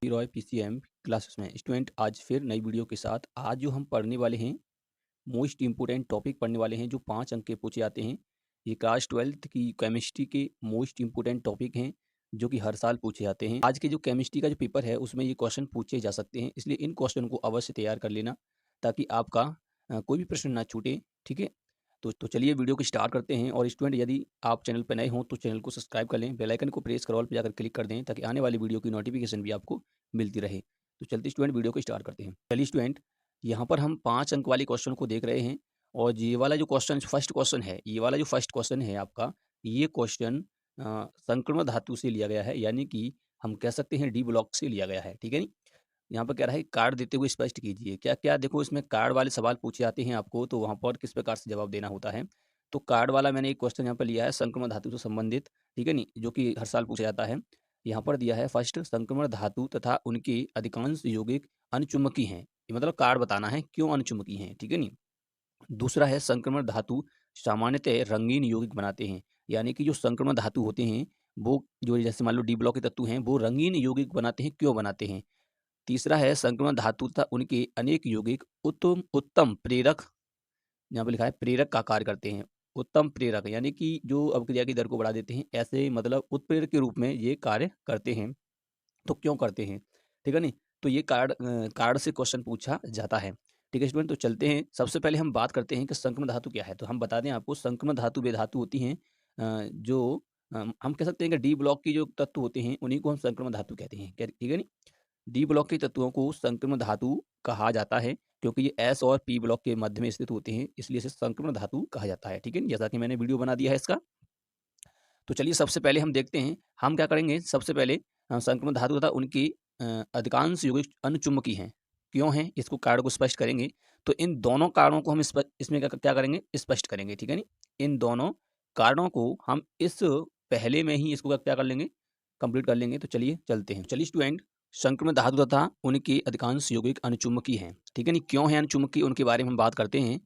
ज्योति Roy PCM classes में student आज फिर नई वीडियो के साथ आज जो हम पढ़ने वाले हैं मोस्ट इम्पोर्टेंट टॉपिक पढ़ने वाले हैं जो 5 अंक के पूछे जाते हैं। ये क्लास 12th की केमिस्ट्री के मोस्ट इम्पोर्टेंट टॉपिक हैं जो कि हर साल पूछे जाते हैं। आज के जो केमिस्ट्री का जो पेपर है उसमें ये क्वेश्चन पूछे जा सकते हैं, इसलिए इन क्वेश्चन को अवश्य तैयार कर लेना ताकि आपका कोई भी प्रश्न ना छूटे। ठीक है, तो चलिए वीडियो को स्टार्ट करते हैं। और स्टूडेंट यदि आप चैनल पर नए हों तो चैनल को सब्सक्राइब कर लें, बेल आइकन को प्रेस कर ऑल पे जाकर क्लिक कर दें ताकि आने वाली वीडियो की नोटिफिकेशन भी आपको मिलती रहे। तो चलते स्टूडेंट वीडियो को स्टार्ट करते हैं। चलिए स्टूडेंट, यहाँ पर हम 5 अंक वाले क्वेश्चन को देख रहे हैं और ये वाला जो क्वेश्चन फर्स्ट क्वेश्चन है, ये वाला जो फर्स्ट क्वेश्चन है आपका, ये क्वेश्चन संक्रमण धातु से लिया गया है, यानी कि हम कह सकते हैं डी ब्लॉक से लिया गया है। ठीक है नी, यहाँ पर कह रहा है कार्ड देते हुए स्पष्ट कीजिए क्या क्या। देखो इसमें कार्ड वाले सवाल पूछे जाते हैं आपको, तो वहाँ पर किस प्रकार से जवाब देना होता है। तो कार्ड वाला मैंने एक क्वेश्चन यहाँ पर लिया है संक्रमण धातु से संबंधित, ठीक है नी, जो कि हर साल पूछा जाता है। यहाँ पर दिया है फर्स्ट, संक्रमण धातु तथा उनके अधिकांश यौगिक अनुचुंबकी हैं। ये मतलब कार्ड बताना है क्यों अनुचुंबकी हैं। ठीक है नी, दूसरा है संक्रमण धातु सामान्यतः रंगीन यौगिक बनाते हैं, यानी कि जो संक्रमण धातु होते हैं वो जो जैसे मान लो डी ब्लॉक के तत्व हैं वो रंगीन यौगिक बनाते हैं, क्यों बनाते हैं। तीसरा है संक्रमण धातु तथा उनके अनेक यौगिक उत्तम उत्तम प्रेरक, यहाँ पे लिखा है प्रेरक का कार्य करते हैं। उत्तम प्रेरक यानी कि जो अभिक्रिया की दर को बढ़ा देते हैं, ऐसे मतलब उत्प्रेरक के रूप में ये कार्य करते हैं। तो क्यों करते हैं, ठीक है नी, तो ये कार्ड से क्वेश्चन पूछा जाता है। ठीक है स्टूडेंट, तो चलते हैं। सबसे पहले हम बात करते हैं कि संक्रमण धातु क्या है। तो हम बता दें आपको, संक्रमण धातु वे धातु होती हैं जो हम कह सकते हैं कि डी ब्लॉक की जो तत्व होते हैं उन्हीं को हम संक्रमण धातु कहते हैं। ठीक है नी, डी ब्लॉक के तत्वों को संक्रमण धातु कहा जाता है क्योंकि ये एस और पी ब्लॉक के मध्य में स्थित होते हैं, इसलिए इसे संक्रमण धातु कहा जाता है। ठीक है, जैसा कि मैंने वीडियो बना दिया है इसका। तो चलिए सबसे पहले हम देखते हैं हम क्या करेंगे। सबसे पहले संक्रमण धातु तथा उनकी अधिकांश यौगिक अनुचुंबकी हैं, क्यों हैं, इसको कारण को स्पष्ट करेंगे। तो इन दोनों कारणों को हम इसमें क्या करेंगे, स्पष्ट करेंगे। ठीक है नी, इन दोनों कारणों को हम इस पहले में ही इसको क्या कर लेंगे, कंप्लीट कर लेंगे। तो चलिए चलते हैं। चलिए स्टूडेंट, संक्रमण धातु तथा उनके अधिकांश यौगिक अनुचुंबकी हैं। ठीक है नी, क्यों है अनुचुंबकी उनके बारे में हम बात करते हैं।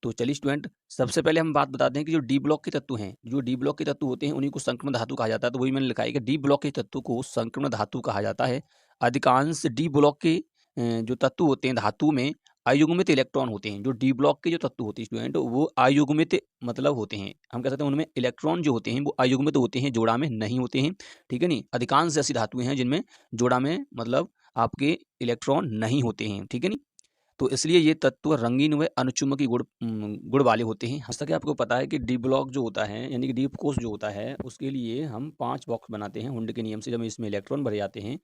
तो चलिए स्टूडेंट, सबसे पहले हम बात बताते हैं कि जो डी ब्लॉक के तत्व हैं, जो डी ब्लॉक के तत्व होते हैं उन्हीं को संक्रमण धातु कहा जाता है। तो वही मैंने लिखा है कि डी ब्लॉक के तत्व को संक्रमण धातु कहा जाता है। अधिकांश डी ब्लॉक के जो तत्व होते हैं धातु में अयुग्मित इलेक्ट्रॉन होते हैं। जो डी ब्लॉक के जो तत्व होते हैं स्टूडेंट, वो अयुग्मित मतलब होते हैं, हम कह सकते हैं उनमें इलेक्ट्रॉन जो होते हैं वो अयुग्मित होते हैं, जोड़ा में नहीं होते हैं। ठीक है नी, अधिकांश ऐसी धातुएं हैं जिनमें जोड़ा में मतलब आपके इलेक्ट्रॉन नहीं होते हैं। ठीक है नी, तो इसलिए ये तत्व रंगीन व अनुचुंबकी गुण वाले होते हैं। जैसा कि आपको पता है कि डी ब्लॉक जो होता है यानी कि डीप कोष जो होता है उसके लिए हम 5 बॉक्स बनाते हैं हुंड के नियम से। जब इसमें इलेक्ट्रॉन भरे जाते हैं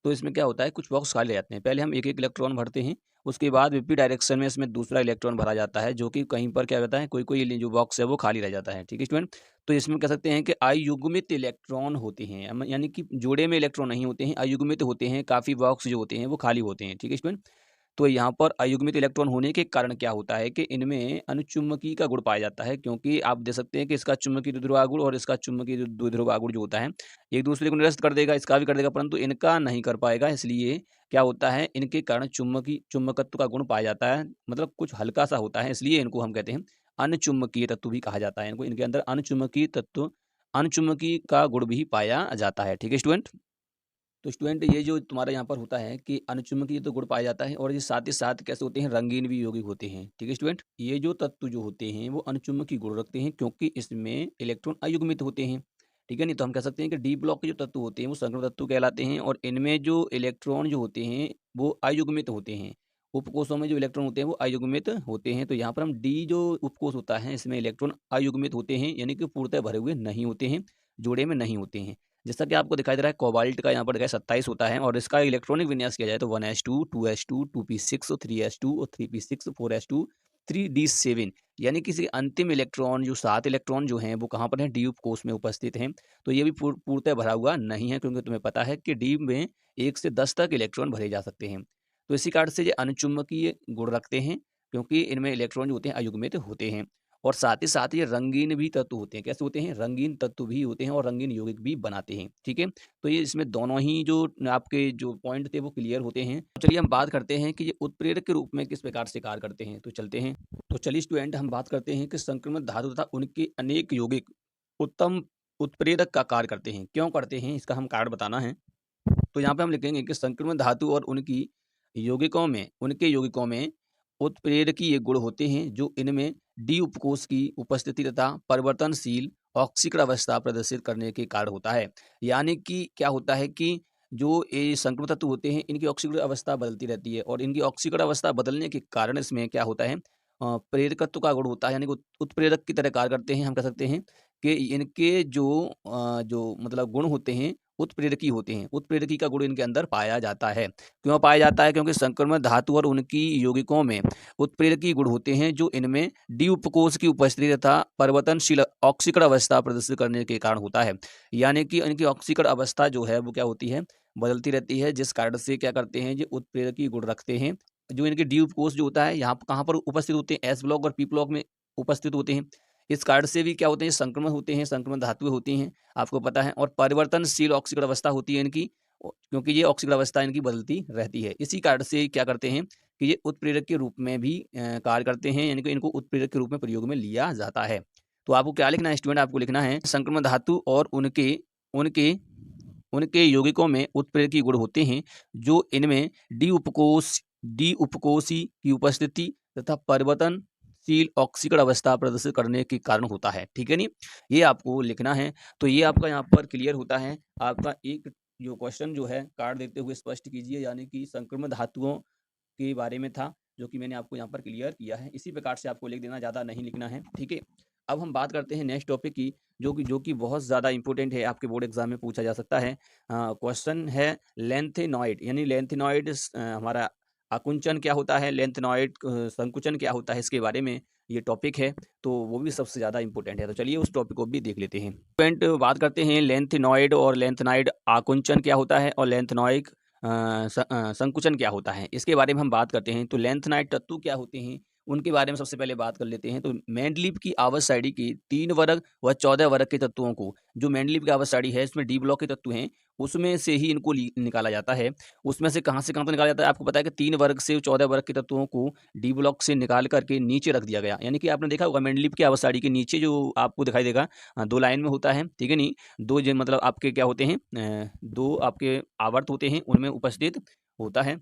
तो इसमें क्या होता है, कुछ बॉक्स खाली रह जाते हैं। पहले हम एक एक इलेक्ट्रॉन भरते हैं, उसके बाद विपरीत डायरेक्शन में इसमें दूसरा इलेक्ट्रॉन भरा जाता है, जो कि कहीं पर क्या होता है, कोई कोई जो बॉक्स है वो खाली रह जाता है। ठीक है स्टूडेंट, तो इसमें कह सकते हैं कि अयुग्मित इलेक्ट्रॉन होते हैं, यानी कि जोड़े में इलेक्ट्रॉन नहीं होते हैं, अयुग्मित होते हैं। काफ़ी बॉक्स जो होते हैं वो खाली होते हैं। ठीक है स्टूडेंट, तो यहाँ पर अयुग्मित इलेक्ट्रॉन होने के कारण क्या होता है कि इनमें अनुचुंबकी का गुण पाया जाता है, क्योंकि आप देख सकते हैं कि इसका चुंबकीय द्विध्रुव गुण और इसका चुंबकीय द्विध्रुव गुण जो होता है एक दूसरे को निरस्त कर देगा, इसका भी कर देगा, परंतु इनका नहीं कर पाएगा। इसलिए क्या होता है, इनके कारण चुंबकत्व का गुण पाया जाता है, मतलब कुछ हल्का सा होता है, इसलिए इनको हम कहते हैं अनुचुंबकीय तत्व भी कहा जाता है। इनको इनके अंदर अनुचुंबकीय तत्व अनुचुंबकीय का गुण भी पाया जाता है। ठीक है स्टूडेंट, तो स्टूडेंट ये जो तुम्हारा यहाँ पर होता है कि अनुचुंबकीय तो गुण पाया जाता है और ये साथ ही साथ कैसे होते हैं, रंगीन भी यौगिक होते हैं। ठीक है स्टूडेंट, ये जो तत्व जो होते हैं वो अनुचुंबकीय गुण रखते हैं क्योंकि इसमें इलेक्ट्रॉन अयुग्मित होते हैं। ठीक है नहीं, तो हम कह सकते हैं कि डी ब्लॉक के जो तत्व होते हैं वो संक्रमण तत्व कहलाते हैं और इनमें जो इलेक्ट्रॉन जो होते हैं वो अयुग्मित होते हैं। उपकोषों में जो इलेक्ट्रॉन होते हैं वो अयुग्मित होते हैं। तो यहाँ पर हम डी जो उपकोष होता है इसमें इलेक्ट्रॉन अयुग्मित होते हैं, यानी कि पूर्णतः भरे हुए नहीं होते हैं, जोड़े में नहीं होते हैं। जैसा कि आपको दिखाई दे रहा है कोबाल्ट का यहाँ पर दिखाया 27 होता है और इसका इलेक्ट्रॉनिक विन्यास किया जाए तो 1s2 2s2 2p6 3s2 और 3p6 4s2 3d7, यानी किसी अंतिम इलेक्ट्रॉन जो 7 इलेक्ट्रॉन जो हैं वो कहाँ पर हैं, डी उपकोष में उपस्थित हैं। तो ये भी पूर्णतः भरा हुआ नहीं है, क्योंकि तुम्हें पता है कि डी में 1 से 10 तक इलेक्ट्रॉन भरे जा सकते हैं। तो इसी कारण से ये अनुचुंबकीय गुण रखते हैं क्योंकि इनमें इलेक्ट्रॉन जो होते हैं अयुग्मित होते हैं और साथ ही ये रंगीन भी तत्व होते हैं। कैसे होते हैं, रंगीन तत्व भी होते हैं और रंगीन यौगिक भी बनाते हैं। ठीक है, तो ये इसमें दोनों ही जो आपके जो पॉइंट थे वो क्लियर होते हैं। तो चलिए हम बात करते हैं कि ये उत्प्रेरक के रूप में किस प्रकार से कार्य करते हैं। तो चलते हैं। तो चलिए स्टूडेंट, हम बात करते हैं कि संक्रमण धातु तथा उनके अनेक यौगिक उत्तम उत्प्रेरक का कार्य करते हैं। क्यों करते हैं, इसका हम कारण बताना है। तो यहाँ पे हम लिखेंगे कि संक्रमण धातु और उनके यौगिकों में उत्प्रेरकीय ये गुण होते हैं जो इनमें डी उपकोष की उपस्थिति तथा परिवर्तनशील ऑक्सीकरण अवस्था प्रदर्शित करने के कारण होता है। यानी कि क्या होता है कि जो ये संक्रमण तत्व होते हैं इनकी ऑक्सीकरण अवस्था बदलती रहती है और इनकी ऑक्सीकरण अवस्था बदलने के कारण इसमें क्या होता है, प्रेरकत्व का गुण होता है, यानी कि उत्प्रेरक की तरह कार्य करते हैं। हम कह सकते हैं कि इनके जो मतलब गुण होते हैं उत्प्रेरकी होते हैं। उत्प्रेरकी का गुण इनके अंदर पाया जाता है। क्यों पाया जाता है? क्योंकि संक्रमण धातु और उनकी यौगिकों में उत्प्रेरकी गुण होते हैं जो इनमें डी उपकोष की उपस्थिति तथा परिवर्तनशील ऑक्सीकरण अवस्था प्रदर्शित करने के कारण होता है। यानी कि इनकी ऑक्सीकरण अवस्था जो है वो क्या होती है, बदलती रहती है, जिस कारण से क्या करते हैं, जो उत्प्रेरकी गुण रखते हैं। जो इनके डी उपकोष जो होता है यहाँ कहाँ पर उपस्थित होते हैं, एस ब्लॉक और पी ब्लॉक में उपस्थित होते हैं। इस कारण से भी क्या होते हैं, संक्रमण होते हैं, संक्रमण धातुएं होती हैं, आपको पता है। और परिवर्तनशील ऑक्सीकरण अवस्था होती है इनकी, क्योंकि ये ऑक्सीकरण अवस्था इनकी बदलती रहती है। इसी कारण से क्या करते हैं कि ये उत्प्रेरक के रूप में भी कार्य करते हैं, यानी कि इनको उत्प्रेरक के रूप में प्रयोग में लिया जाता है। तो आपको क्या लिखना है स्टूडेंट, आपको लिखना है संक्रमण धातु और उनके उनके उनके यौगिकों में उत्प्रेरकी गुण होते हैं जो इनमें डी उपकोषी की उपस्थिति तथा परिवर्तनशील ऑक्सीकरण अवस्था प्रदर्शित करने के कारण होता है। ठीक है नी, ये आपको लिखना है। तो ये आपका यहाँ पर क्लियर होता है। आपका एक जो क्वेश्चन जो है कार्ड देखते हुए स्पष्ट कीजिए, यानी कि संक्रमण धातुओं के बारे में था, जो कि मैंने आपको यहाँ पर क्लियर किया है। इसी प्रकार से आपको लिख देना, ज़्यादा नहीं लिखना है। ठीक है, अब हम बात करते हैं नेक्स्ट टॉपिक की, जो कि बहुत ज़्यादा इंपॉर्टेंट है, आपके बोर्ड एग्जाम में पूछा जा सकता है। क्वेश्चन है लेंथेनॉइड, यानी लेंथेनॉइड हमारा आकुंचन क्या होता है, लेंथेनॉइड संकुचन क्या होता है, इसके बारे में ये टॉपिक है। तो वो भी सबसे ज़्यादा इंपॉर्टेंट है। तो चलिए उस टॉपिक को भी देख लेते हैं। फ्रेंड, बात करते हैं लेंथेनॉइड और लेंथेनॉइड आकुंचन क्या होता है और लेंथेनॉइड संकुचन क्या होता है, इसके बारे में हम बात करते हैं। तो लेंथेनॉइड तत्व क्या होते हैं उनके बारे में सबसे पहले बात कर लेते हैं। तो मेंडलीव की आवर्त सारणी की 3 वर्ग व 14 वर्ग के तत्वों को, जो मेंडलीव की आवर्त सारणी है इसमें डी ब्लॉक के तत्व हैं, उसमें से ही इनको निकाला जाता है। उसमें से कहाँ तक निकाला जाता है, आपको पता है कि 3 वर्ग से 14 वर्ग के तत्वों को डी ब्लॉक से निकाल करके नीचे रख दिया गया। यानी कि आपने देखा होगा मेंडलीव की आवर्त सारणी के नीचे जो आपको दिखाई देगा 2 लाइन में होता है। ठीक है नहीं, 2 जो मतलब आपके क्या होते हैं, 2 आपके आवर्त होते हैं, उनमें उपस्थित होता है।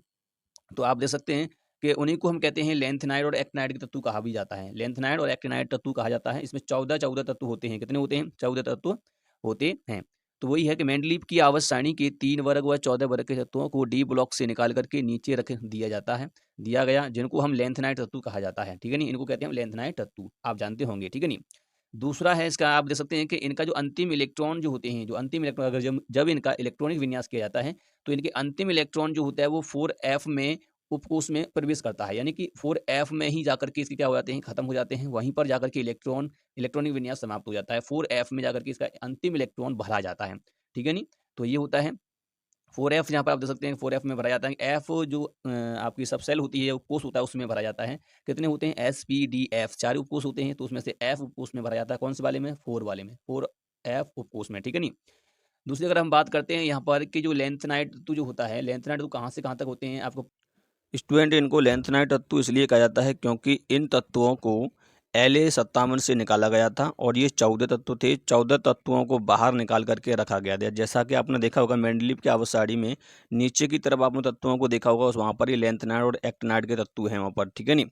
तो आप देख सकते हैं कि उन्हीं को हम कहते हैं लेंथेनाइड और एक्टिनाइड के तत्व कहा भी जाता है। लेंथेनाइड और एक्टिनाइड तत्व कहा जाता है। इसमें 14 तत्व होते हैं। कितने होते हैं? 14 तत्व होते हैं। तो वही है कि मेंडलीव की आवर्त सारणी के 3 वर्ग व 14 वर्ग के तत्वों को डी ब्लॉक से निकाल करके नीचे रख दिया गया, जिनको हम लेंथेनाइड तत्व कहा जाता है। ठीक है नहीं, इनको कहते हैं लेंथेनाइड तत्व, आप जानते होंगे। ठीक है नहीं, दूसरा है इसका, आप देख सकते हैं कि इनका जो अंतिम इलेक्ट्रॉन जो होते हैं, जो अंतिम इलेक्ट्रॉन अगर जब इनका इलेक्ट्रॉनिक विन्यास किया जाता है, तो इनके अंतिम इलेक्ट्रॉन जो होता है वो 4f में उपकोष में प्रवेश करता है। यानी कि 4f में ही जाकर के इसके क्या हो जाते हैं, खत्म हो जाते हैं। वहीं पर जाकर के इलेक्ट्रॉनिक विन्यास समाप्त हो जाता है। 4f में जाकर के इसका अंतिम इलेक्ट्रॉन भरा जाता है। ठीक है नहीं, तो ये होता है 4f। यहाँ पर आप देख सकते हैं 4f में भरा जाता है। f जो आपकी सब सेल होती है, उपकोष होता है, उसमें भरा जाता है। कितने होते हैं? SPDF, 4 उपकोष होते हैं, तो उसमें से f उपकोष में भरा जाता है। कौन से वाले में? 4 वाले में, 4f उपकोष में। ठीक है नहीं, दूसरी अगर हम बात करते हैं यहाँ पर कि जो लेंथेनाइड तत्व जो होता है, लेंथेनाइड तत्व कहाँ से कहाँ तक होते हैं आपको स्टूडेंट, इनको लेंथेनाइड तत्व इसलिए कहा जाता है क्योंकि इन तत्वों को La57 से निकाला गया था और ये 14 तत्व थे। 14 तत्वों को बाहर निकाल करके रखा गया था। जैसा कि आपने देखा होगा मेंडलीव की आवर्त सारणी में नीचे की तरफ आपने तत्वों को देखा होगा, वहाँ पर ये लेंथेनाइड और एक्टिनाइड के तत्व हैं वहाँ पर। ठीक है नहीं,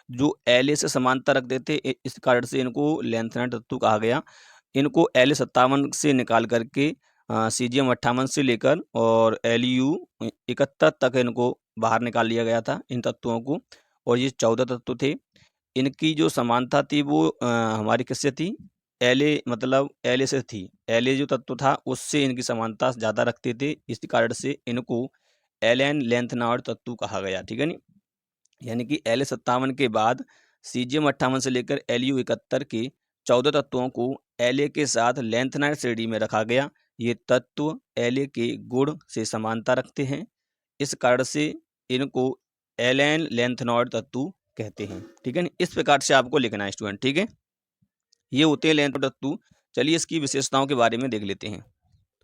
जो La से समानता रखते थे, इस कारण से इनको लेंथेनाइड तत्व कहा गया। इनको La57 से निकाल करके Cesium-58 से लेकर और Lu-71 तक इनको बाहर निकाल लिया गया था, इन तत्वों को। और ये 14 तत्व थे। इनकी जो समानता थी वो हमारी किससे थी? La से थी। La जो तत्व था उससे इनकी समानता ज़्यादा रखते थे, इस कारण से इनको एलेन लेंथेनॉइड तत्व कहा गया। ठीक है नहीं, यानी कि La57 के बाद Cesium-58 से लेकर Lu-71 के 14 तत्वों को La के साथ लेंथेनाइड श्रेणी में रखा गया। ये तत्व La के गुण से समानता रखते हैं, इस कारण से इनको एलेन लेंथेनॉइड तत्व कहते हैं। ठीक है ना, इस प्रकार से आपको लिखना है स्टूडेंट। ठीक है, ये होते हैं लेंथेनॉइड तत्व। चलिए इसकी विशेषताओं के बारे में देख लेते हैं।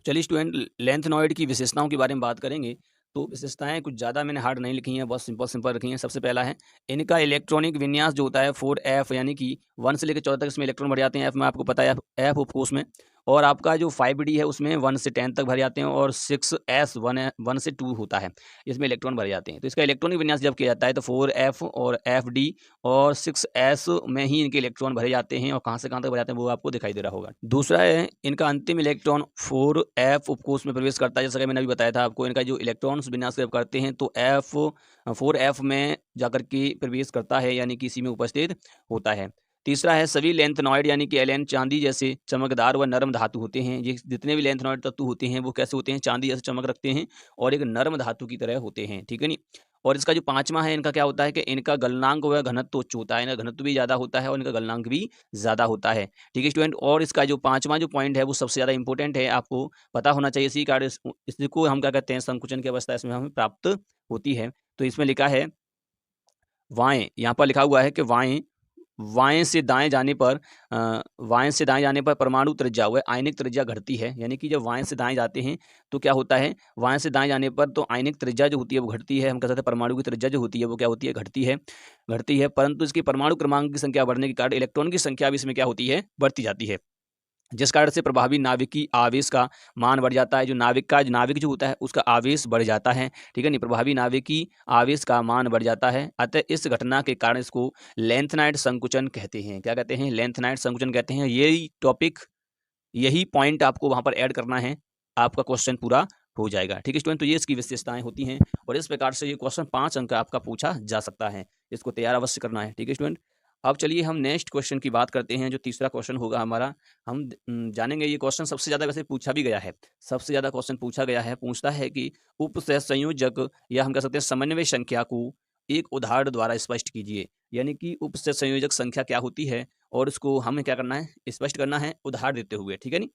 चलिए स्टूडेंट, लेंथेनॉइड की विशेषताओं के बारे में बात करेंगे। तो विशेषताएं कुछ ज़्यादा मैंने हार्ड नहीं लिखी हैं, बहुत सिंपल रखी हैं। सबसे पहला है इनका इलेक्ट्रॉनिक विन्यास जो होता है 4f, यानी कि 1 से लेकर 14 तक इसमें इलेक्ट्रॉन भर जाते हैं f में, आपको पता है f उपकोष में। और आपका जो 5D है उसमें 1 से 10 तक भरे जाते हैं और 6s 1 से 2 होता है, इसमें इलेक्ट्रॉन भरे जाते हैं। तो इसका इलेक्ट्रॉनिक विन्यास जब किया जाता है तो 4f और FD और 6s में ही इनके इलेक्ट्रॉन भरे जाते हैं, और कहाँ से कहाँ तक भरे जाते हैं वो आपको दिखाई दे रहा होगा। दूसरा है इनका अंतिम इलेक्ट्रॉन 4f उपकोष में प्रवेश करता है, जैसा कि मैंने अभी बताया था आपको। इनका जो इलेक्ट्रॉन्स विन्यास जब करते हैं तो 4f में जाकर के प्रवेश करता है, यानी कि इसी में उपस्थित होता है। तीसरा है सभी लेंथनॉइड यानी कि एलन चांदी जैसे चमकदार व नरम धातु होते हैं। ये जितने भी लेंथनॉइड तत्व होते हैं वो कैसे होते हैं, चांदी जैसे चमक रखते हैं और एक नरम धातु की तरह होते हैं, ठीक है नी। और इसका जो पांचवा है, इनका क्या होता है कि इनका गलनांक व घनत्व उच्च होता है, इनका घनत्व भी ज़्यादा होता है और इनका गलनांक भी ज़्यादा होता है, ठीक है स्टूडेंट। और इसका जो पांचवा जो पॉइंट है वो सबसे ज़्यादा इंपॉर्टेंट है, आपको पता होना चाहिए। इसी कारण इसको हम क्या कहते हैं, संकुचन की अवस्था इसमें हमें प्राप्त होती है। तो इसमें लिखा है वाएं, यहाँ पर लिखा हुआ है कि वाएं वाएं से दाएं जाने पर परमाणु त्रिज्या व आयनिक त्रिज्या घटती है। यानी कि जब वाएं से दाएं जाते हैं तो क्या होता है, वाएं से दाएं जाने पर तो आयनिक त्रिज्या जो होती है वो घटती है। हम कह सकते हैं परमाणु की त्रिज्या जो होती है वो क्या होती है, घटती है। परंतु इसकी परमाणु क्रमांक की संख्या बढ़ने के कारण इलेक्ट्रॉन की संख्या भी इसमें क्या होती है, बढ़ती जाती है, जिस कारण से प्रभावी नाभिकीय आवेश का मान बढ़ जाता है। जो नाभिक जो होता है उसका आवेश बढ़ जाता है, ठीक है नहीं, प्रभावी नाभिकीय आवेश का मान बढ़ जाता है। अतः इस घटना के कारण इसको लेंथनाइड संकुचन कहते हैं। क्या कहते हैं, लेंथनाइड संकुचन कहते हैं। यही टॉपिक, यही पॉइंट आपको वहां पर ऐड करना है, आपका क्वेश्चन पूरा हो जाएगा, ठीक है स्टूडेंट। तो ये इसकी विशेषताएं होती हैं और इस प्रकार से ये क्वेश्चन 5 अंक का आपका पूछा जा सकता है। इसको तैयार अवश्य करना है, ठीक है स्टूडेंट। अब चलिए हम नेक्स्ट क्वेश्चन की बात करते हैं, जो तीसरा क्वेश्चन होगा हमारा। हम जानेंगे, ये क्वेश्चन सबसे ज़्यादा वैसे पूछा भी गया है, सबसे ज़्यादा क्वेश्चन पूछा गया है। पूछता है कि उपसहसंयोजक या हम कह सकते हैं समन्वय संख्या को एक उदाहरण द्वारा स्पष्ट कीजिए। यानी कि उपसहसंयोजक संख्या क्या होती है और उसको हमें क्या करना है, स्पष्ट करना है उदाहरण देते हुए, ठीक है नी।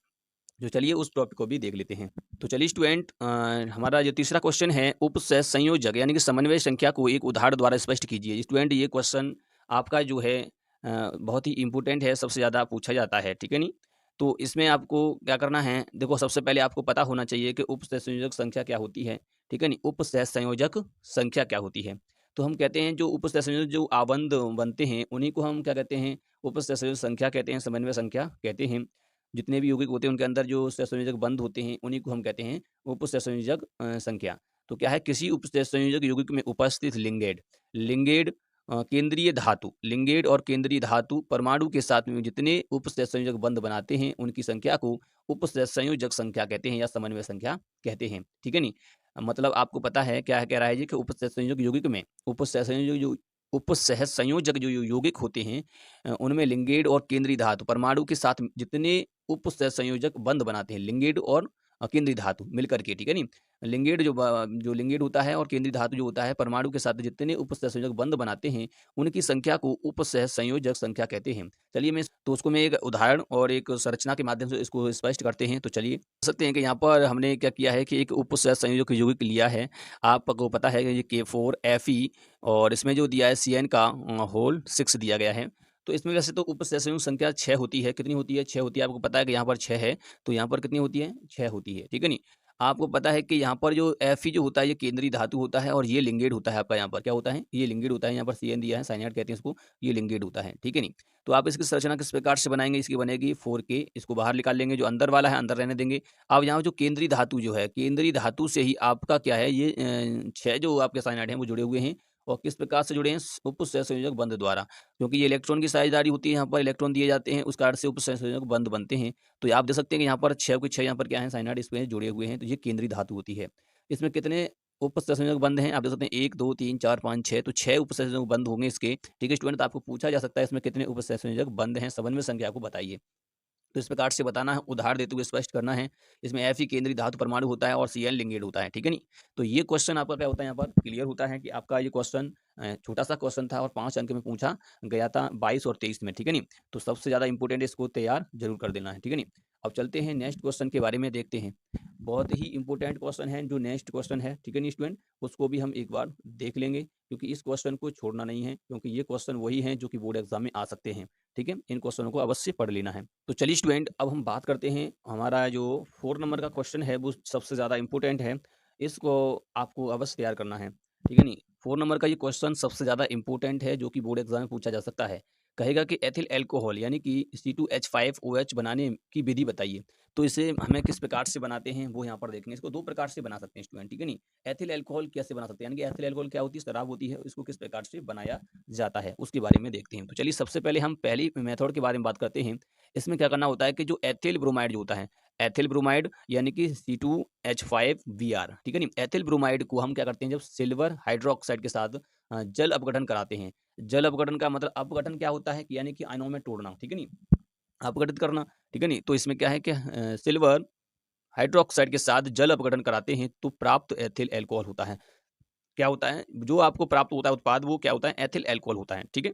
जो चलिए उस टॉपिक को भी देख लेते हैं। तो चलिए स्टूडेंट, हमारा जो तीसरा क्वेश्चन है, उपसहसंयोजक यानी कि समन्वय संख्या को एक उदाहरण द्वारा स्पष्ट कीजिए। स्टूडेंट ये क्वेश्चन आपका जो है बहुत ही इंपॉर्टेंट है, सबसे ज़्यादा पूछा जाता है, ठीक है नी। तो इसमें आपको क्या करना है, देखो सबसे पहले आपको पता होना चाहिए कि उपसहसंयोजक संख्या क्या होती है, ठीक है नी। उपसहसंयोजक संख्या क्या होती है, तो हम कहते हैं जो उपसहसंयोजक जो आबंध बनते हैं उन्हीं को हम क्या कहते हैं, उपसहसंयोजक संख्या कहते हैं, समन्वय संख्या कहते हैं। जितने भी यौगिक होते हैं उनके अंदर जो सहसंयोजक बंध होते हैं उन्हीं को हम कहते हैं उपसहसंयोजक संख्या। तो क्या है, किसी उपसहसंयोजक यौगिक में उपस्थित लिंगेड लिंगेड और केंद्रीय धातु परमाणु के साथ में जितने उपसहसंयोजक बंध बनाते हैं उनकी संख्या को उपसहसंयोजक संख्या कहते हैं या समन्वय संख्या कहते हैं, ठीक है नी। मतलब आपको पता है क्या कह रहा है जी कि उपसहसंयोजक यौगिक में उपसहसंयोजक जो यौगिक होते हैं उनमें लिंगेड और केंद्रीय धातु परमाणु के साथ जितने उपसहसंयोजक बंध बनाते हैं, लिंगेड और केंद्रीय धातु मिलकर के, ठीक है नी। लिंगेड जो लिंगेड होता है और केंद्रीय धातु जो होता है परमाणु के साथ जितने उपसहसंयोजक बंध बनाते हैं उनकी संख्या को उपसहसंयोजक संख्या कहते हैं। चलिए उसको मैं एक उदाहरण और एक संरचना के माध्यम से इसको स्पष्ट करते हैं। तो चलिए देख सकते हैं कि यहाँ पर हमने क्या किया है कि एक उपसहसंयोजक यौगिक लिया है। आपको पता है कि ये K4Fe और इसमें जो दिया है CN का होल 6 दिया गया है। तो इसमें वैसे तो उपसहसंयोजक संख्या 6 होती है। कितनी होती है, 6 होती है। आपको पता है कि यहाँ पर 6 है, तो यहाँ पर कितनी होती है, 6 होती है, ठीक है नी। आपको पता है कि यहाँ पर जो Fe जो होता है ये केंद्रीय धातु होता है और ये लिंगेड होता है। आपका यहाँ पर क्या होता है, ये लिंगेड होता है। यहाँ पर CN दिया है, साइनाइड कहते हैं इसको, ये लिंगेड होता है, ठीक है नी। तो आप इसकी संरचना किस प्रकार से बनाएंगे, इसकी बनेगी 4K। इसको बाहर निकाल लेंगे, जो अंदर वाला है अंदर रहने देंगे। अब यहाँ जो केंद्रीय धातु जो है, केंद्रीय धातु से ही आपका क्या है, ये 6 जो आपके साइनाइड हैं वो जुड़े हुए हैं। और किस प्रकार से जुड़े हैं, उपसहसंयोजक बंध द्वारा। क्योंकि ये इलेक्ट्रॉन की साझेदारी होती है, यहाँ पर इलेक्ट्रॉन दिए जाते हैं, उस कारण से उपसहसंयोजक बंध बनते हैं। तो आप देख सकते हैं कि यहाँ पर 6 के 6 यहाँ पर क्या है, साइनाइड इसमें जुड़े हुए हैं। तो ये केंद्रीय धातु होती है। इसमें कितने उपसहसंयोजक बंध हैं, आप देख सकते हैं 1 2 3 4 5 6, तो 6 उपसहसंयोजक बंध होंगे इसके, ठीक है स्टूडेंट। तो आपको पूछा जा सकता है इसमें कितने उपसहसंयोजक बंध हैं, समन्वय संख्या को बताइए। तो इस प्रकार से बताना है, उदाहरण देते हुए स्पष्ट करना है। इसमें Fe केंद्रीय धातु परमाणु होता है और Cl लिंगेड होता है, ठीक है नी। तो ये क्वेश्चन आपका क्या होता है, यहाँ पर क्लियर होता है कि आपका ये क्वेश्चन छोटा सा क्वेश्चन था और 5 अंक में पूछा गया था 22 और 23 में, ठीक है नी। तो सबसे ज़्यादा इंपॉर्टेंट इसको तैयार जरूर कर देना है, ठीक है नी। अब चलते हैं नेक्स्ट क्वेश्चन के बारे में देखते हैं। बहुत ही इंपॉर्टेंट क्वेश्चन है जो नेक्स्ट क्वेश्चन है, ठीक है नी स्टूडेंट। उसको भी हम एक बार देख लेंगे क्योंकि इस क्वेश्चन को छोड़ना नहीं है, क्योंकि ये क्वेश्चन वही हैं जो कि बोर्ड एग्जाम में आ सकते हैं, ठीक है। इन क्वेश्चनों को अवश्य पढ़ लेना है। तो चलिए स्टूडेंट, अब हम बात करते हैं, हमारा जो 4 नंबर का क्वेश्चन है वो सबसे ज़्यादा इंपॉर्टेंट है। इसको आपको अवश्य तैयार करना है, ठीक है नी। 4 नंबर का ये क्वेश्चन सबसे ज़्यादा इंपॉर्टेंट है जो कि बोर्ड एग्जाम में पूछा जा सकता है। कहेगा कि एथिल अल्कोहल यानी कि C2H5OH बनाने की विधि बताइए। तो इसे हमें किस प्रकार से बनाते हैं वो यहाँ पर देखेंगे। इसको 2 प्रकार से बना सकते हैं स्टूडेंट, ठीक है नहीं? एथिल अल्कोहल कैसे बना सकते हैं, यानी कि एथिल अल्कोहल क्या होती है, शराब होती है, इसको किस प्रकार से बनाया जाता है उसके बारे में देखते हैं। तो चलिए सबसे पहले हम पहली मेथड के बारे में बात करते हैं। इसमें क्या करना होता है कि जो एथिल ब्रोमाइड जो होता है, एथिल ब्रोमाइड यानी कि C2H5Br, ठीक है नहीं? एथिल ब्रोमाइड को हम क्या करते हैं, जब सिल्वर हाइड्रोक्साइड के साथ जल अपघटन कराते हैं। जल अपघटन का मतलब अपघटन क्या होता है कि यानी कि आयनों में तोड़ना, ठीक है नहीं? अपघटित करना, ठीक है नहीं? तो इसमें क्या है कि सिल्वर हाइड्रोक्साइड के साथ जल अपघटन कराते हैं तो प्राप्त एथिल अल्कोहल होता है। क्या होता है? जो आपको प्राप्त होता है उत्पाद वो क्या होता है? एथिल अल्कोहल होता है, ठीक है?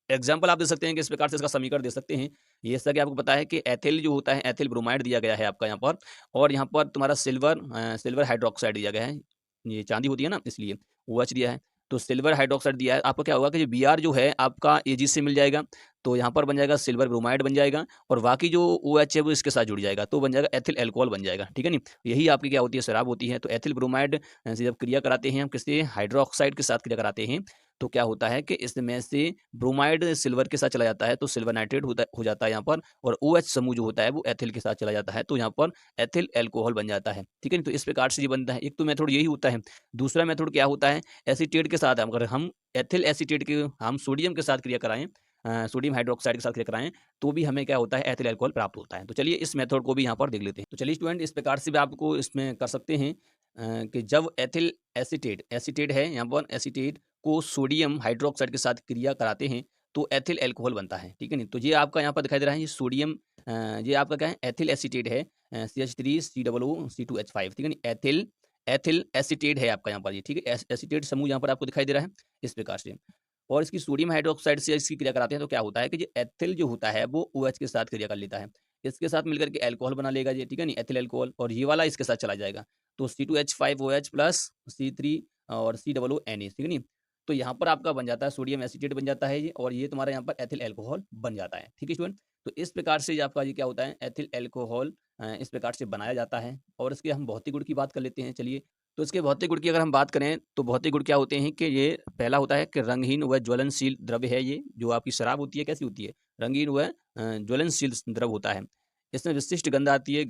एग्जाम्पल आप दे सकते हैं कि इस प्रकार से इसका समीकरण दे सकते हैं। ये जैसा कि आपको पता है कि एथिल जो होता है, एथिल ब्रोमाइड दिया गया है आपका यहाँ पर, और यहाँ पर तुम्हारा सिल्वर हाइड्रोक्साइड दिया गया है। ये चांदी होती है ना, इसलिए OH दिया है। तो सिल्वर हाइड्रोक्साइड दिया है, आपको क्या होगा कि जो Br जो है आपका Ag से मिल जाएगा, तो यहाँ पर बन जाएगा सिल्वर ब्रोमाइड बन जाएगा, और बाकी जो OH है वो इसके साथ जुड़ जाएगा, तो बन जाएगा एथिल अल्कोहल बन जाएगा, ठीक है नहीं? यही आपकी क्या होती है, शराब होती है। तो एथिल ब्रोमाइड से जब क्रिया कराते हैं हम किसी हाइड्रोक्साइड के साथ क्रिया कराते हैं, तो क्या होता है कि इसमें से ब्रोमाइड सिल्वर के साथ चला जाता है, तो सिल्वर नाइट्रेट हो जाता है यहाँ पर, और OH समूह जो होता है वो एथिल के साथ चला जाता है, तो यहाँ पर एथिल अल्कोहल बन जाता है, ठीक है नहीं? तो इस प्रकार से ये बनता है। एक तो मेथड यही होता है। दूसरा मेथड क्या होता है, एसीटेट के साथ अगर हम एथिल एसीटेट के हम सोडियम के साथ क्रिया कराएं, सोडियम हाइड्रोक्साइड के साथ क्रिया कराएं, तो भी हमें क्या होता है, एथिल अल्कोहल प्राप्त होता है। तो चलिए इस मेथड को भी यहाँ पर देख लेते हैं। तो चलिए स्टूडेंट, इस प्रकार से भी आपको इसमें कर सकते हैं कि जब एथिल एसीटेट एसीटेट है यहाँ पर, एसीटेट को सोडियम हाइड्रोक्साइड के साथ क्रिया कराते हैं तो एथिल अल्कोहल बनता है, ठीक है नहीं? तो ये आपका यहाँ पर दिखाई दे रहा है, ये सोडियम ये आपका क्या है, एथिल एसीटेट है, CH3COO, C2H5, ठीक है नहीं? एथिल एथिल एसीटेट है आपका यहाँ पर ये, ठीक है? एसीटेट समूह यहाँ पर आपको दिखाई दे रहा है इस प्रकार से। और इसकी सोडियम हाइड्रोक्साइड से इसकी क्रिया कराते हैं तो क्या होता है कि ये एथिल जो होता है वो OH के साथ क्रिया कर लेता है, इसके साथ मिलकर के अल्कोहल बना लेगा ये, ठीक है नहीं? एथिल अल्कोहल, और ये वाला इसके साथ चला जाएगा, तो C2H5OH प्लस C3 और COONA, ठीक है नहीं? तो यहाँ पर आपका बन जाता है सोडियम एसीटेट बन जाता है ये, और ये तुम्हारा यहाँ पर एथिल अल्कोहल बन जाता है, ठीक है स्टूडेंट? तो इस प्रकार से ये आपका ये क्या होता है, एथिल अल्कोहल इस प्रकार से बनाया जाता है। और इसके हम भौतिक गुण की बात कर लेते हैं, चलिए। तो इसके भौतिक गुण की अगर हम बात करें तो भौतिक गुण क्या होते हैं कि ये पहला होता है कि रंगहीन व ज्वलनशील द्रव्य है। ये जो आपकी शराब होती है कैसी होती है, रंगीन व ज्वलनशील द्रव होता है। इसमें विशिष्ट गंध आती है,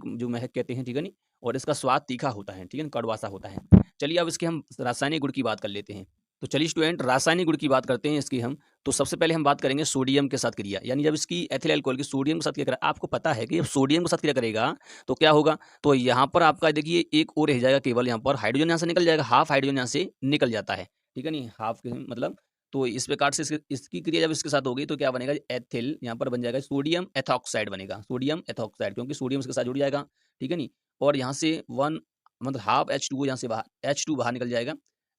जो महक कहते हैं, ठीक है नहीं? और इसका स्वाद तीखा होता है, ठीक है, कड़वा सा होता है। चलिए अब इसके हम रासायनिक गुण की बात कर लेते हैं। तो चलिए स्टूडेंट, रासायनिक गुण की बात करते हैं इसकी हम। तो सबसे पहले हम बात करेंगे सोडियम के साथ क्रिया, यानी जब इसकी एथिल अल्कोहल की सोडियम के साथ क्रिया करें, आपको पता है कि जब सोडियम के साथ क्रिया करेगा तो क्या होगा, तो यहाँ पर आपका देखिए एक और रह जाएगा, केवल यहाँ पर हाइड्रोजन यहाँ से निकल जाएगा, हाफ हाइड्रोजन यहाँ से निकल जाता है, ठीक है नहीं? हाफ के मतलब, तो इस प्रकार से इसकी क्रिया जब इसके साथ होगी तो क्या बनेगा, एथिल यहाँ पर बन जाएगा सोडियम एथॉक्साइड बनेगा, सोडियम एथॉक्साइड, क्योंकि सोडियम इसके साथ जुड़ जाएगा, ठीक है नहीं? और यहाँ से वन मतलब हाफ H2O यहाँ से बाहर H2 बाहर निकल जाएगा,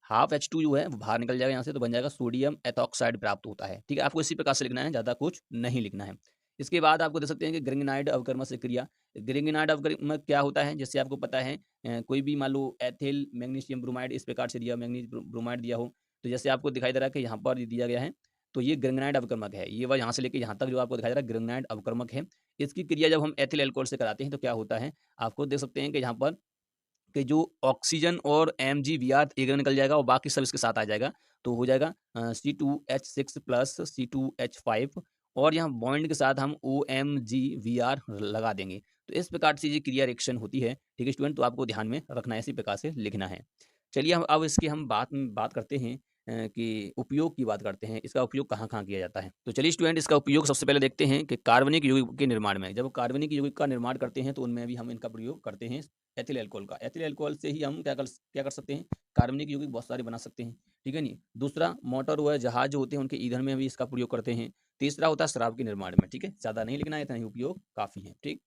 हाफ H2 जो है वो बाहर निकल जाएगा यहाँ से, तो बन जाएगा सोडियम एथॉक्साइड प्राप्त होता है, ठीक है? आपको इसी प्रकार से लिखना है, ज़्यादा कुछ नहीं लिखना है। इसके बाद आपको दे सकते हैं कि ग्रिंगनाइड अवकर्मक से क्रिया। ग्रिंगनाइड अवकर्मक क्या होता है, जैसे आपको पता है कोई भी मान लो एथिल मैग्नीशियम ब्रोमाइड इस प्रकार से दिया, मैग्नीज ब्रोमाइड दिया हो, तो जैसे आपको दिखाई दे रहा है कि यहाँ पर ये दिया गया है, तो ये ग्रिंगनाइड अवकर्मक है। ये वह यहाँ से लेके यहाँ तक जो आपको दिखाई दे रहा है ग्रिंगनाइड अवकर्मक है। इसकी क्रिया जब हम एथिल अल्कोहल से कराते हैं तो क्या होता है, आपको देख सकते हैं कि यहाँ पर कि जो ऑक्सीजन और MgBr एक जगह निकल जाएगा और बाकी सब इसके साथ आ जाएगा, तो हो जाएगा C2H6 प्लस C2H5, और यहाँ बॉन्ड के साथ हम OMgVr लगा देंगे। तो इस प्रकार से ये क्रिया रिएक्शन होती है, ठीक है स्टूडेंट? तो आपको ध्यान में रखना है, इसी प्रकार से लिखना है। चलिए हम अब इसकी हम बात करते हैं कि उपयोग की बात करते हैं, इसका उपयोग कहाँ-कहाँ किया जाता है। तो चलिए स्टूडेंट, इसका उपयोग सबसे पहले देखते हैं कि कार्बनिक यौगिक के निर्माण में। जब कार्बनिक यौगिक का निर्माण करते हैं तो उनमें भी हम इनका प्रयोग करते हैं, एथिल अल्कोहल का। एथिल अल्कोहल से ही हम क्या कर सकते हैं, कार्बनिक यौगिक बहुत सारे बना सकते हैं, ठीक है नहीं? दूसरा, मोटर व जहाज जो होते हैं उनके ईंधन में भी इसका प्रयोग करते हैं। तीसरा होता है शराब के निर्माण में, ठीक है? ज़्यादा नहीं लिखना है, इतना ही उपयोग काफ़ी है, ठीक?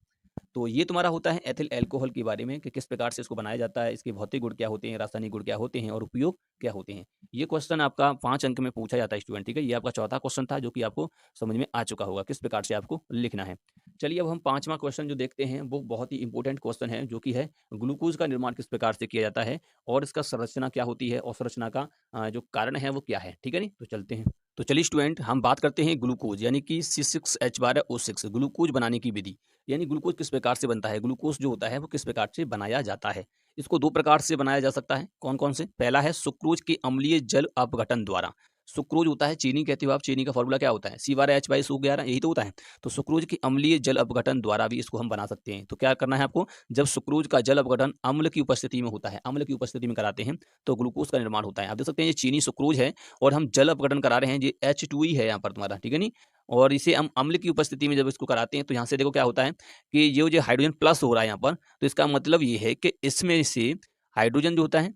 तो ये तुम्हारा होता है एथिल अल्कोहल के बारे में कि किस प्रकार से इसको बनाया जाता है, इसके भौतिक गुण क्या होते हैं, रासायनिक गुण क्या होते हैं और उपयोग क्या होते हैं। ये क्वेश्चन आपका 5 अंक में पूछा जाता है स्टूडेंट, ठीक है? ये आपका चौथा क्वेश्चन था जो कि आपको समझ में आ चुका होगा किस प्रकार से आपको लिखना है। चलिए अब हम 5वां क्वेश्चन जो देखते हैं वो बहुत ही इंपॉर्टेंट क्वेश्चन है, जो कि है ग्लूकोज का निर्माण किस प्रकार से किया जाता है और इसका संरचना क्या होती है और संरचना का जो कारण है वो क्या है, ठीक है नहीं? तो चलते हैं। तो चलिए स्टूडेंट, हम बात करते हैं ग्लूकोज यानी कि C6H12O6 ग्लूकोज बनाने की विधि, यानी ग्लूकोज किस प्रकार से बनता है, ग्लूकोज जो होता है वो किस प्रकार से बनाया जाता है। इसको 2 प्रकार से बनाया जा सकता है, कौन-कौन से? पहला है सुक्रोज के अम्लीय जल अपघटन द्वारा। सुक्रोज होता है चीनी, कहते हो आप, चीनी का फॉर्मूला क्या होता है, C/H/SO11, यही तो होता है। तो सुक्रोज की अम्लीय जल अपघटन द्वारा भी इसको हम बना सकते हैं। तो क्या करना है आपको, जब सुक्रोज का जल अपघटन अम्ल की उपस्थिति में होता है, अम्ल की उपस्थिति में कराते हैं तो ग्लूकोज का निर्माण होता है। आप देख सकते हैं ये चीनी सुक्रोज है और हम जल अपघटन करा रहे हैं, ये H2 ही है यहाँ पर तुम्हारा, ठीक है नी। और इसे हम अम्ल की उपस्थिति में जब इसको कराते हैं तो यहाँ से देखो क्या होता है कि ये जो हाइड्रोजन प्लस हो रहा है यहाँ पर, तो इसका मतलब ये है कि इसमें से हाइड्रोजन जो होता है,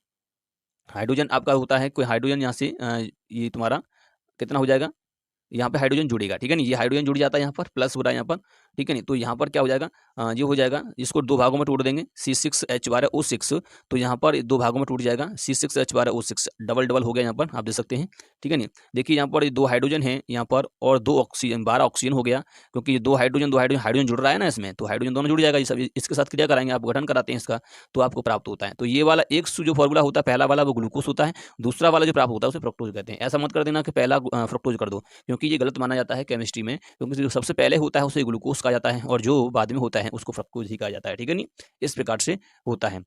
हाइड्रोजन आपका होता है, कोई हाइड्रोजन यहाँ से ये तुम्हारा कितना हो जाएगा, यहाँ पे हाइड्रोजन जुड़ेगा, ठीक है नी, ये हाइड्रोजन जुड़ जाता है यहाँ पर, प्लस हो रहा है यहाँ पर, ठीक है नी। तो यहाँ पर क्या हो जाएगा, ये हो जाएगा, इसको दो भागों में टूट देंगे, C6H12O6, तो यहाँ पर दो भागों में टूट जाएगा, C6H12O6 डबल डबल हो गया यहाँ पर, आप देख सकते हैं, ठीक है नी। देखिए यहाँ पर दो हाइड्रोजन है यहाँ पर और दो ऑक्सीजन, 12 ऑक्सीजन हो गया, क्योंकि ये दो हाइड्रोजन हाइड्रोजन जुड़ रहा है ना इसमें, तो हाइड्रोजन दोनों जुड़ जाएगा, ये सब इसके साथ क्रिया कराएंगे, आप गठन कराते हैं इसका, तो आपको प्राप्त होता है। तो ये वाला एक जो फॉर्मूला होता है, पहला वाला वो ग्लूकोज होता है, दूसरा वाला जो प्राप्त होता है उसे फ्रक्टोज कहते हैं। ऐसा मत कर देना कि पहला फ्रक्टोज कर दो, क्योंकि ये गलत माना जाता है केमिस्ट्री में, क्योंकि जो सबसे पहले होता है उसे ग्लूकोज कहा जाता है और जो बाद में होता है उसको फ्रक्टोज ही कहा जाता है, ठीक है नी। इस प्रकार से होता है,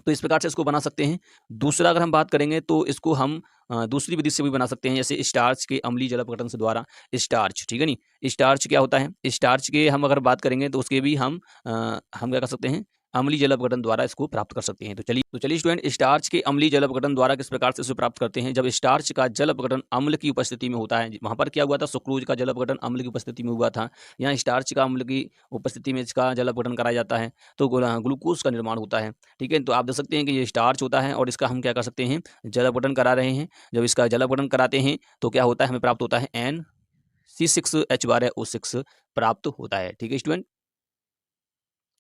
तो इस प्रकार से इसको बना सकते हैं। दूसरा अगर हम बात करेंगे तो इसको हम दूसरी विधि से भी बना सकते हैं, जैसे स्टार्च के अम्लीय जल अपघटन से द्वारा, स्टार्च, ठीक है नी। स्टार्च क्या होता है, स्टार्च के हम अगर बात करेंगे तो उसके भी हम क्या कर सकते हैं, अम्लीय जल अपघटन द्वारा इसको प्राप्त कर सकते हैं। तो चलिए स्टूडेंट, स्टार्च के अम्लीय जल अपघटन द्वारा किस प्रकार से इसे प्राप्त करते हैं, जब स्टार्च का जल अपघटन अम्ल की उपस्थिति में होता है, वहां पर क्या हुआ था, सुक्रोज का जल अपघटन अम्ल की उपस्थिति में हुआ था, यहाँ स्टार्च का अम्ल की उपस्थिति में इसका जल अपघटन कराया जाता है, तो ग्लूकोज का निर्माण होता है, ठीक है। तो आप देख सकते हैं कि ये स्टार्च होता है और इसका हम क्या कर सकते हैं, जल अपघटन करा रहे हैं। जब इसका जल अपघटन कराते हैं तो क्या होता है, हमें प्राप्त होता है NC6H12O6 प्राप्त होता है, ठीक है स्टूडेंट।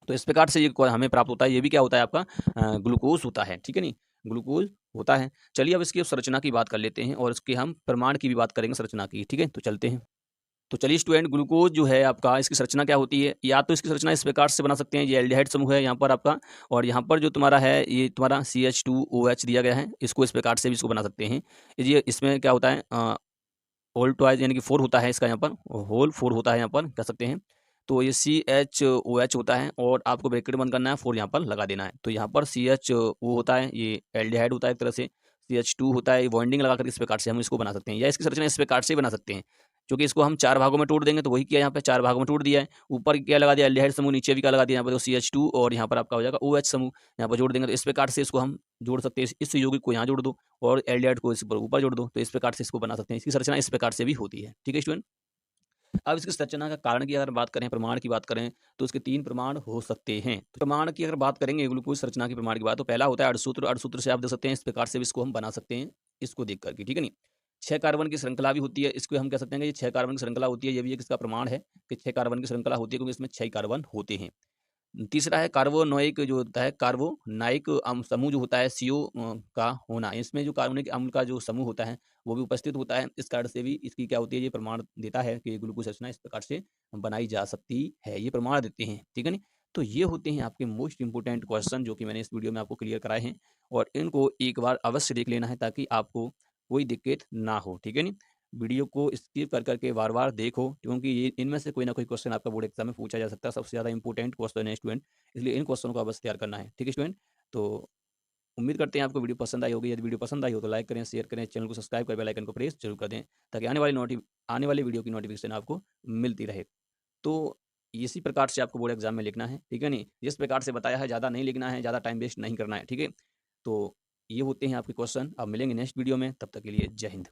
तो इस प्रकार से ये हमें प्राप्त होता है, ये भी क्या होता है आपका, ग्लूकोज होता है, ठीक है नी, ग्लूकोज होता है। चलिए अब इसकी संरचना की बात कर लेते हैं और इसके हम प्रमाण की भी बात करेंगे, संरचना की, ठीक है। तो चलते हैं। तो चलिए स्टूडेंट, ग्लूकोज जो है आपका, इसकी संरचना क्या होती है, या तो इसकी संरचना इस प्रकार से बना सकते हैं, ये एल्डिहाइड समूह है यहाँ पर आपका, और यहाँ पर जो तुम्हारा है ये तुम्हारा CH2OH दिया गया है, इसको इस प्रकार से भी इसको बना सकते हैं। ये इसमें क्या होता है, होल ट्वाइस यानी कि 4 होता है इसका, यहाँ पर होल 4 होता है यहाँ पर, कह सकते हैं। तो ये CHOH होता है और आपको ब्रैकेट बंद करना है, 4 यहाँ पर लगा देना है। तो यहाँ पर CHO होता है, ये एल्डिहाइड होता है एक तरह से, CH2 होता है, बॉन्डिंग लगाकर इस प्रकार से हम इसको बना सकते हैं, या इसकी संरचना इस प्रकार से बना सकते हैं, क्योंकि इसको हम 4 भागों में तोड़ देंगे, तो वही किया, यहाँ पे 4 भागों में तोड़ दिया है, ऊपर क्या लगा दिया एल्डिहाइड समूह, नीचे भी क्या लगा दिया यहाँ पर तो CH2, और यहाँ पर आपका हो जाएगा OH समूह, यहाँ पर जोड़ देंगे। तो इस प्रकार से इसको हम जोड़ सकते हैं, इस यौगिक को यहाँ जोड़ दो और एल्डिहाइड को इस पर ऊपर जोड़ दो, तो इस प्रकार से इसको बना सकते हैं। इसकी संरचना इस प्रकार से भी होती है, ठीक है स्टूडेंट। अब इसकी संरचना का कारण की अगर बात करें, प्रमाण की बात करें, तो इसके 3 प्रमाण हो सकते हैं। तो प्रमाण की अगर बात करेंगे, ग्लूकोज संरचना के प्रमाण की बात, तो पहला होता है अड़सूत्र। अड़सूत्र से आप देख सकते हैं, इस प्रकार से भी इसको हम बना सकते हैं, इसको देख करके, ठीक है नी। 6 कार्बन की श्रृंखला भी होती है, इसको हम कह सकते हैं कि ये 6 कार्बन की श्रृंखला होती है, ये भी एक इसका प्रमाण है कि 6 कार्बन की श्रृंखला होती है, क्योंकि इसमें 6 कार्बन होते हैं। तीसरा है कार्बोनोइक जो होता है, कार्बोनाइक समूह जो होता है, CO का होना, इसमें जो कार्बोनिक अम्ल का जो समूह होता है वो भी उपस्थित होता है। इस कारण से भी इसकी क्या होती है, ये प्रमाण देता है कि ग्लूकोज रचना इस प्रकार से बनाई जा सकती है, ये प्रमाण देते हैं, ठीक है नी। तो ये होते हैं आपके मोस्ट इंपोर्टेंट क्वेश्चन जो कि मैंने इस वीडियो में आपको क्लियर कराए हैं, और इनको एक बार अवश्य देख लेना है ताकि आपको कोई दिक्कत ना हो, ठीक है नी। वीडियो को स्किप कर करके बार बार देखो, क्योंकि ये इनमें से कोई ना कोई क्वेश्चन आपका बोर्ड एग्जाम में पूछा जा सकता है, सबसे ज़्यादा इंपॉर्टेंट क्वेश्चन है स्टूडेंट, इसलिए इन क्वेश्चन को अवश्य तैयार करना है, ठीक है स्टूडेंट। तो उम्मीद करते हैं आपको वीडियो पसंद आई होगी। यदि वीडियो पसंद आई हो तो लाइक करें, शेयर करें, चैनल को सब्सक्राइब कर बेल आइकन को प्रेस जरूर कर दें, ताकि आने वाली वीडियो की नोटिफिकेशन आपको मिलती रहे। तो इसी प्रकार से आपको बोर्ड एग्जाम में लिखना है, ठीक है नहीं, जिस प्रकार से बताया है ज़्यादा नहीं लिखना है, ज़्यादा टाइम वेस्ट नहीं करना है, ठीक है। तो ये होते हैं आपके क्वेश्चन। अब मिलेंगे नेक्स्ट वीडियो में, तब तक के लिए जय हिंद।